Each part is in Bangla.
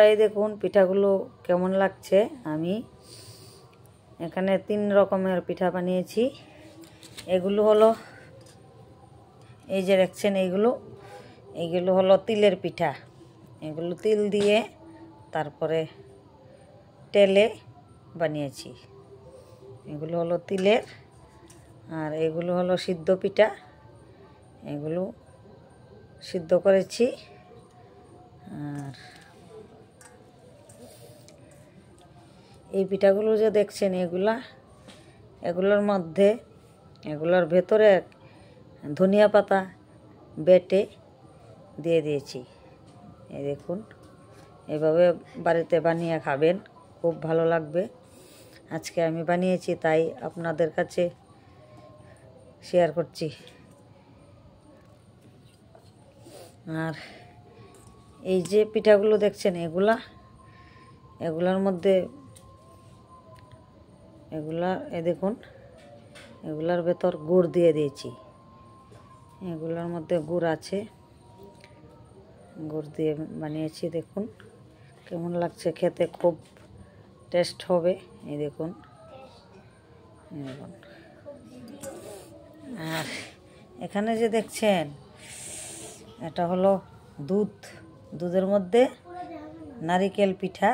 এই দেখুন পিঠাগুলো কেমন লাগছে। আমি এখানে 3 রকমের পিঠা বানিয়েছি। এগুলো হলো, এই যে দেখছেন, এইগুলো হলো তিলের পিঠা। এগুলো তিল দিয়ে তারপরে তেলে বানিয়েছি। এগুলো হলো তিলের, আর এগুলো হলো সিদ্ধ পিঠা। এগুলো সিদ্ধ করেছি। আর এই পিঠাগুলো যে দেখছেন, এগুলোর ভেতরে ধনিয়া পাতা বেটে দিয়ে দিয়েছি। এই দেখুন, এভাবে বাড়িতে বানিয়ে খাবেন, খুব ভালো লাগবে। আজকে আমি বানিয়েছি, তাই আপনাদের কাছে শেয়ার করছি। আর এই যে পিঠাগুলো দেখছেন, এগুলার মধ্যে দেখুন, এগুলার ভেতর গুড় দিয়ে দিয়েছি। এগুলোর মধ্যে গুড় আছে, গুড় দিয়ে বানিয়েছি। দেখুন কেমন লাগছে খেতে, খুব টেস্ট হবে। এই দেখুন, আর এখানে যে দেখছেন, এটা হলো দুধের মধ্যে নারিকেল পিঠা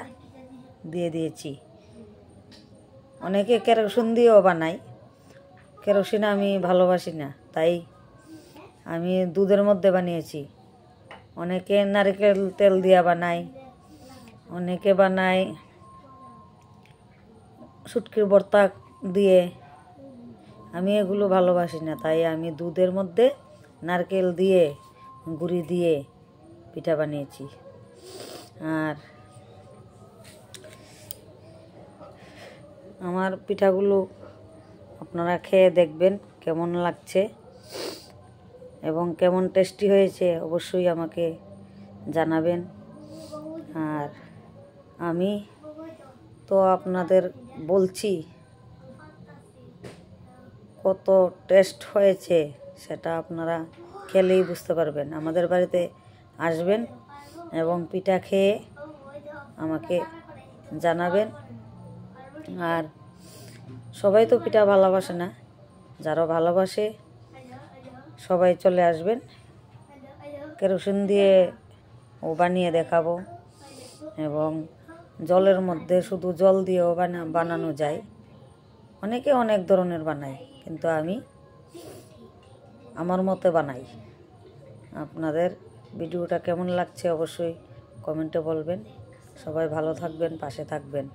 দিয়ে দিয়েছি। অনেকে কেরোসিন দিয়েও বানায়, কেরোসিন আমি ভালোবাসি না, তাই আমি দুধের মধ্যে বানিয়েছি। অনেকে নারিকেল তেল দিয়ে বানায়, অনেকে বানায় শুটকির ভর্তা দিয়ে। আমি এগুলো ভালোবাসি না, তাই আমি দুধের মধ্যে নারকেল দিয়ে গুঁড়ি দিয়ে পিঠা বানিয়েছি। আর আমার পিঠাগুলো আপনারা খেয়ে দেখবেন কেমন লাগছে এবং কেমন টেস্টি হয়েছে, অবশ্যই আমাকে জানাবেন। আর আমি তো আপনাদের বলছি, কত টেস্ট হয়েছে সেটা আপনারা খেলেই বুঝতে পারবেন। আমাদের বাড়িতে আসবেন এবং পিঠা খেয়ে আমাকে জানাবেন। আর সবাই তো পিঠা ভালোবাসে না, যারা ভালোবাসে সবাই চলে আসবেন। কেরোসিন দিয়ে বানিয়ে দেখাবো, এবং জলের মধ্যে শুধু জল দিয়েও বানানো যায়। অনেকে অনেক ধরনের বানায়, কিন্তু আমি আমার মতে বানাই। আপনাদের ভিডিওটা কেমন লাগছে অবশ্যই কমেন্টে বলবেন। সবাই ভালো থাকবেন, পাশে থাকবেন।